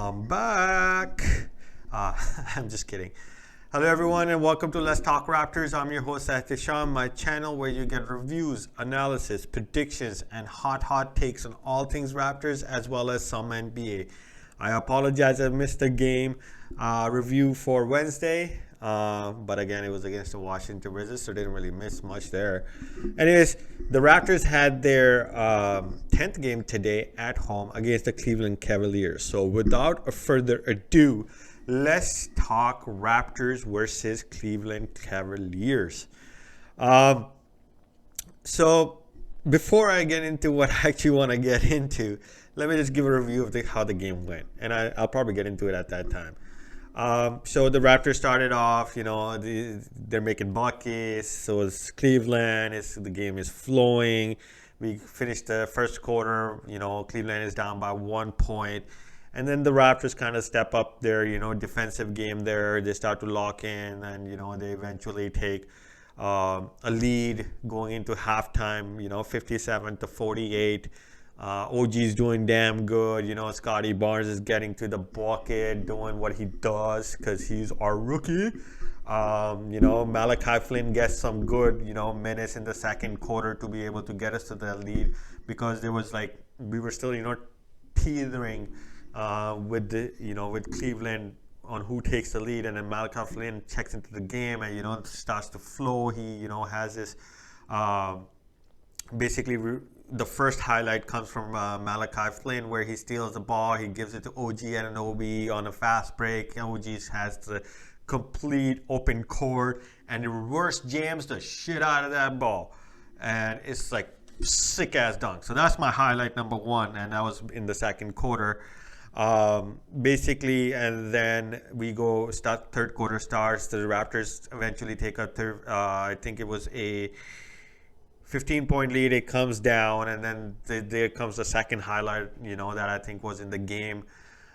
I'm back. I'm just kidding. Hello, everyone, and welcome to Let's Talk Raptors. I'm your host, Atishan, my channel where you get reviews, analysis, predictions, and hot takes on all things Raptors as well as some NBA. I apologize I missed the game review for Wednesday, but again, it was against the Washington Wizards, so didn't really miss much there. Anyways, the Raptors had their 10th game today at home against the Cleveland Cavaliers. So without further ado, let's talk Raptors versus Cleveland Cavaliers. So before I get into what I actually want to get into, let me just give a review of how the game went. And I'll probably get into it at that time. So the Raptors started off, they're making buckets. So it's Cleveland. The game is flowing. We finished the first quarter. Cleveland is down by 1 point. And then the Raptors kind of step up their, defensive game there. They start to lock in and, they eventually take a lead going into halftime, 57-48. OG's doing damn good. Scotty Barnes is getting to the bucket, doing what he does because he's our rookie. Malachi Flynn gets some good, minutes in the second quarter to be able to get us to the lead because there was we were still, teetering with Cleveland on who takes the lead, and then Malachi Flynn checks into the game and starts to flow. He has this the first highlight comes from Malachi Flynn, where he steals the ball. He gives it to OG Anunoby on a fast break. OG has the complete open court, and he reverse jams the shit out of that ball. And it's like sick ass dunk. So that's my highlight number one, and that was in the second quarter. And then third quarter starts. The Raptors eventually take I think it was a 15-point lead. It comes down, and then there comes the second highlight, that I think was in the game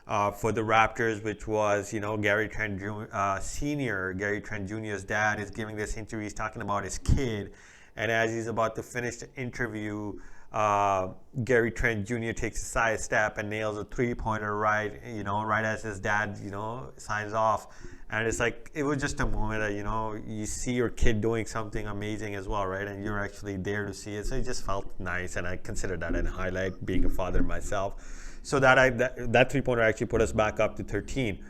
for the Raptors, which was, Gary Trent Sr., Gary Trent Jr.'s dad is giving this interview. He's talking about his kid, and as he's about to finish the interview, Gary Trent Jr. takes a side step and nails a three-pointer right as his dad, signs off. And it's it was just a moment that, you see your kid doing something amazing as well, right? And you're actually there to see it. So it just felt nice, and I consider that a highlight, being a father myself. So that three-pointer actually put us back up to 13.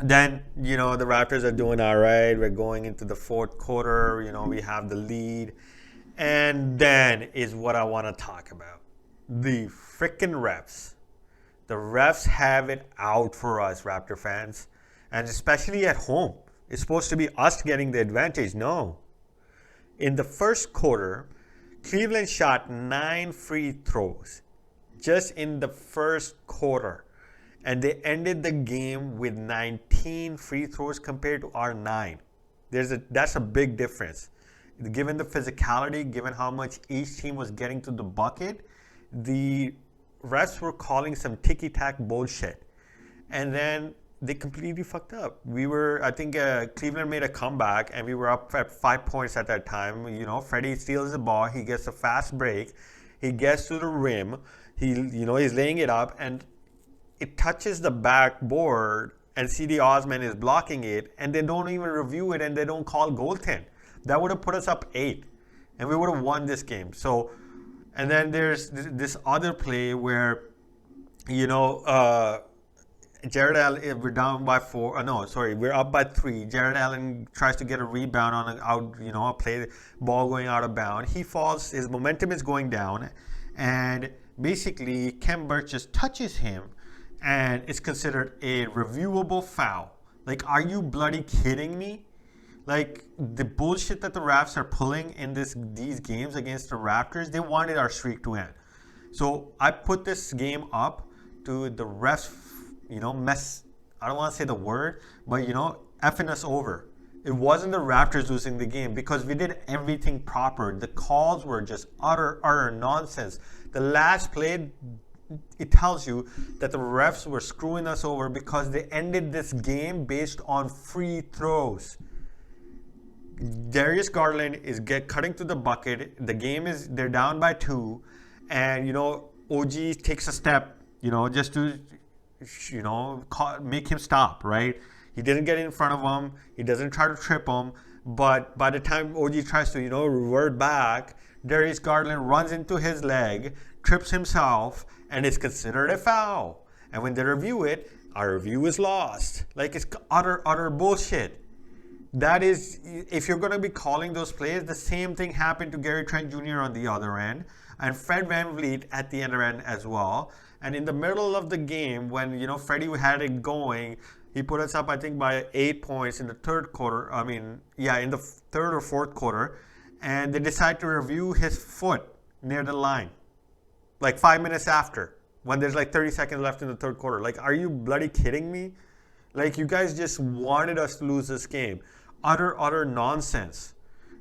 Then, the Raptors are doing all right. We're going into the fourth quarter. We have the lead. And then is what I want to talk about. The freaking refs. The refs have it out for us, Raptor fans. And especially at home. It's supposed to be us getting the advantage. No. In the first quarter, Cleveland shot 9 free throws. Just in the first quarter. And they ended the game with 19 free throws compared to our 9. That's a big difference. Given the physicality, given how much each team was getting to the bucket, the refs were calling some ticky-tack bullshit. And then they completely fucked up. I think Cleveland made a comeback, and we were up at 5 points at that time. Freddie steals the ball. He gets a fast break. He gets to the rim. He's laying it up, and it touches the backboard, and CD Osman is blocking it, and they don't even review it, and they don't call goaltend. That would have put us up 8, and we would have won this game. So, and then there's this other play where, Jared Allen, we're down by 4. We're up by 3. Jared Allen tries to get a rebound on a play, ball going out of bounds. He falls. His momentum is going down, and basically Khem Birch just touches him, and it's considered a reviewable foul. Are you bloody kidding me? The bullshit that the refs are pulling in these games against the Raptors, they wanted our streak to end. So I put this game up to the refs, mess. I don't want to say the word, but effing us over. It wasn't the Raptors losing the game because we did everything proper. The calls were just utter nonsense. The last play, it tells you that the refs were screwing us over because they ended this game based on free throws. Darius Garland is cutting to the bucket. They're down by 2, and OG takes a step, just to make him stop, right? He didn't get in front of him. He doesn't try to trip him. But by the time OG tries to, revert back, Darius Garland runs into his leg, trips himself, and it's considered a foul. And when they review it, our review is lost. Like, it's utter bullshit. That is, if you're going to be calling those plays, the same thing happened to Gary Trent Jr. on the other end and Fred VanVleet at the other end as well. And in the middle of the game, when, Freddie had it going, he put us up, I think, by 8 points in the third quarter. In the third or fourth quarter. And they decide to review his foot near the line, like 5 minutes after, when there's like 30 seconds left in the third quarter. Like, are you bloody kidding me? Like, you guys just wanted us to lose this game. Utter nonsense.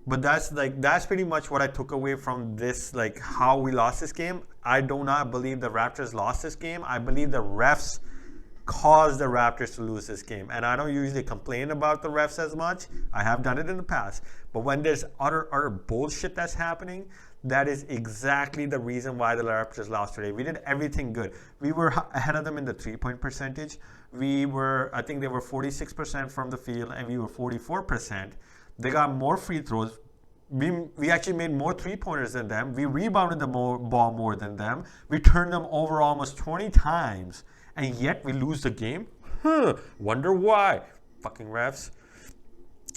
But that's pretty much what I took away from this, like how we lost this game. I do not believe the Raptors lost this game. I believe the refs caused the Raptors to lose this game. And I don't usually complain about the refs as much. I have done it in the past. But when there's utter bullshit that's happening, that is exactly the reason why the Raptors lost today. We did everything good. We were ahead of them in the three-point percentage. I think they were 46% from the field, and we were 44%. They got more free throws. We actually made more three-pointers than them. We rebounded the ball more than them. We turned them over almost 20 times, and yet we lose the game? Wonder why. Fucking refs.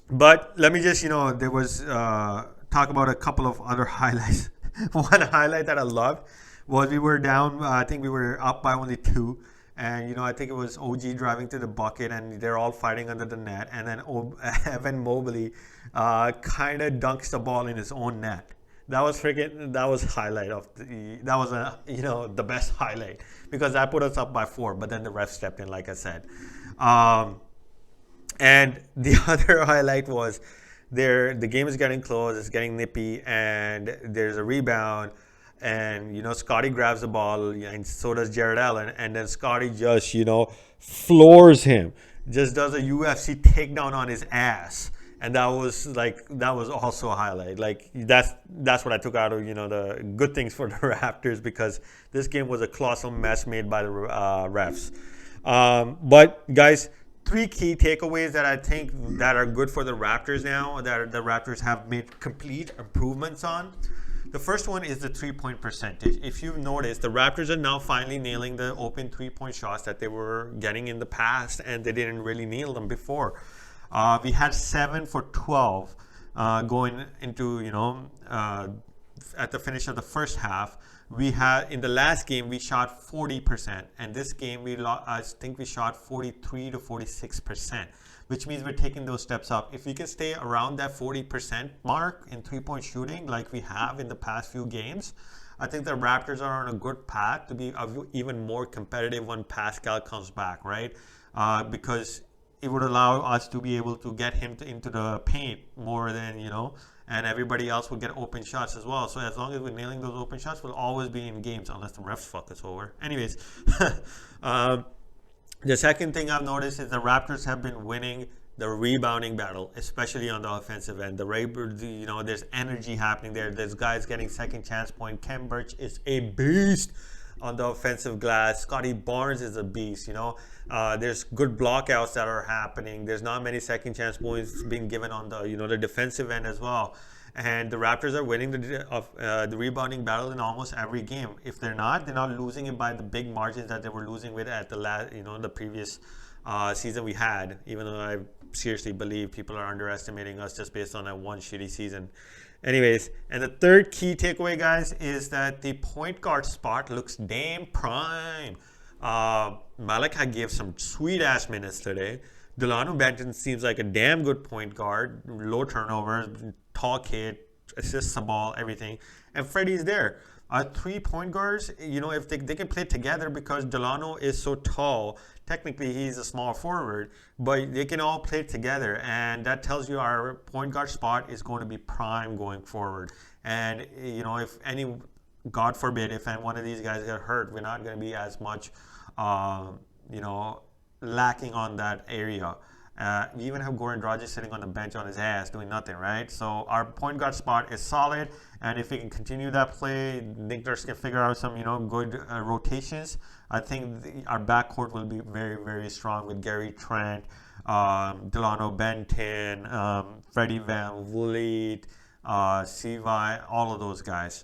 But let me just, there was, talk about a couple of other highlights. One highlight that I loved was we were down, I think we were up by only 2. And, I think it was OG driving to the bucket and they're all fighting under the net. And then Evan Mobley kind of dunks the ball in his own net. That was highlight of the best highlight, because that put us up by 4. But then the ref stepped in, like I said. And the other highlight was the game is getting close, it's getting nippy, and there's a rebound. And, Scotty grabs the ball, and so does Jared Allen. And then Scotty just, floors him. Just does a UFC takedown on his ass. And that was also a highlight. Like, that's what I took out of, the good things for the Raptors, because this game was a colossal mess made by the refs. But, guys, 3 key takeaways that I think that are good for the Raptors now, that the Raptors have made complete improvements on. The first one is the 3-point percentage. If you've noticed, the Raptors are now finally nailing the open 3-point shots that they were getting in the past, and they didn't really nail them before. We had 7 for 12 going into, at the finish of the first half. We had, in the last game, we shot 40%, and this game I think we shot 43 to 46%. Which means we're taking those steps up. If we can stay around that 40% mark in 3-point shooting like we have in the past few games, I think the Raptors are on a good path to be even more competitive when Pascal comes back, right? Because it would allow us to be able to get him into the paint more than, and everybody else will get open shots as well. So as long as we're nailing those open shots, we'll always be in games unless the refs fuck us over. Anyways, the second thing I've noticed is the Raptors have been winning the rebounding battle, especially on the offensive end. There's energy happening there. There's guys getting second chance point. Kem Birch is a beast on the offensive glass. Scotty Barnes is a beast. There's good blockouts that are happening. There's not many second chance points being given on the the defensive end as well. And the Raptors are winning the rebounding battle in almost every game. If they're not losing it by the big margins that they were losing with at the previous season we had. Even though I seriously believe people are underestimating us just based on that one shitty season. Anyways, and the third key takeaway, guys, is that the point guard spot looks damn prime. Malachi gave some sweet-ass minutes today. Delano Banton seems like a damn good point guard. Low turnovers, tall kid, assists the ball, everything. And Freddie's there. Our 3 point guards, if they can play together, because Delano is so tall. Technically, he's a small forward, but they can all play together. And that tells you our point guard spot is going to be prime going forward. And, if any, God forbid, if one of these guys get hurt, we're not going to be as much, lacking on that area. We even have Goran Dragic sitting on the bench on his ass doing nothing, right? So our point guard spot is solid, and if we can continue that play, Nick Nurse can figure out some, good rotations. I think our backcourt will be very, very strong with Gary Trent, Delano Benton, Freddie Van Vliet, Sivi, all of those guys.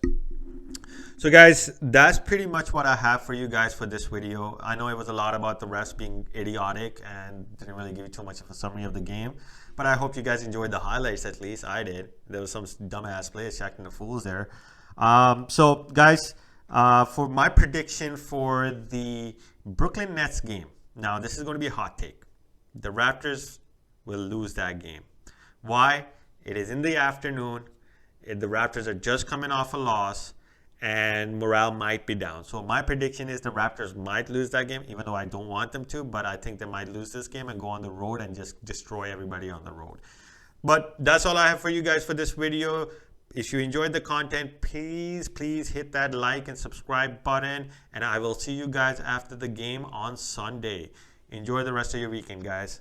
So guys, that's pretty much what I have for you guys for this video. I know it was a lot about the refs being idiotic and didn't really give you too much of a summary of the game, but I hope you guys enjoyed the highlights. At least I did. There was some dumbass plays acting the fools there. So guys, for my prediction for the Brooklyn Nets game, now this is going to be a hot take. The Raptors will lose that game. Why? It is in the afternoon. The Raptors are just coming off a loss, and morale might be down. So my prediction is the Raptors might lose that game, even though I don't want them to, but I think they might lose this game and go on the road and just destroy everybody on the road. But that's all I have for you guys for this video. If you enjoyed the content, please hit that like and subscribe button, and I will see you guys after the game on Sunday. Enjoy the rest of your weekend, guys.